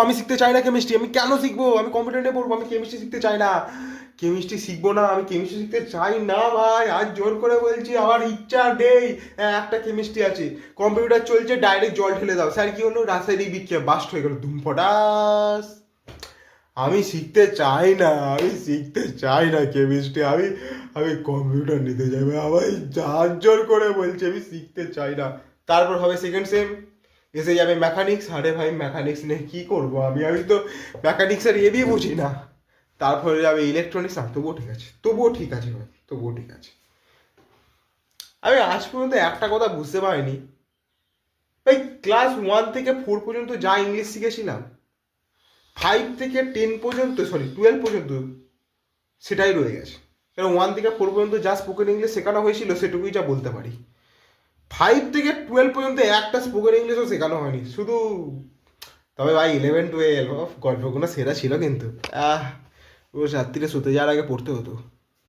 আমি শিখতে চাই না কেমিস্ট্রি, আমি কেন শিখবো? আমি কম্পিউটার নিয়ে পড়বো, আমি কেমিস্ট্রি শিখতে চাই না। কেমিস্ট্রি শিখবো না, আমি কেমিস্ট্রি শিখতে চাই না ভাই, আজ জোর করে বলছি আমার ইচ্ছা নেই। একটা কেমিস্ট্রি আছে, কম্পিউটার চলছে, ডাইরেক্ট জল ঢেলে দাও, স্যার কি হলো, রাসায়নিক বিক্রিয়া বাস্ট হয়ে গেল, ধুম ফটাস। আমি শিখতে চাই না, আমি শিখতে চাই না কেমিস্ট্রি, আমি আমি কম্পিউটার নিতে যাই ভাই, আমার হাত জোর করে বলছি আমি শিখতে চাই না। তারপর হবে সেকেন্ড সেম, এসে যাবে মেকানিক্স, আরে ভাই মেকানিক্স নিয়ে কী করবো আমি, আমি তো মেকানিক্সের এবি বুঝি না। তারপরে যাবে ইলেকট্রনিক্স, আর তবুও ঠিক আছে, তবুও ঠিক আছে ভাই, তবুও ঠিক আছে। আমি আজ পর্যন্ত একটা কথা বুঝতে পারিনি ভাই, ক্লাস 1 থেকে 4 পর্যন্ত যা ইংলিশ শিখেছিলাম, 5 থেকে 10 পর্যন্ত, সরি 12 পর্যন্ত, সেটাই রয়ে গেছে। কারণ 1 থেকে 4 পর্যন্ত যা স্পোকেন ইংলিশ শেখানো হয়েছিল সেটুকুই যা বলতে পারি। 5 থেকে 12 পর্যন্ত একটা স্পোকেন ইংলিশও শেখানো হয়নি শুধু। তবে ভাই 11-12 গল্পগুলো সেরা ছিল কিন্তু। আহ ও রাত্রিরে শুতে যাওয়ার আগে পড়তে হতো।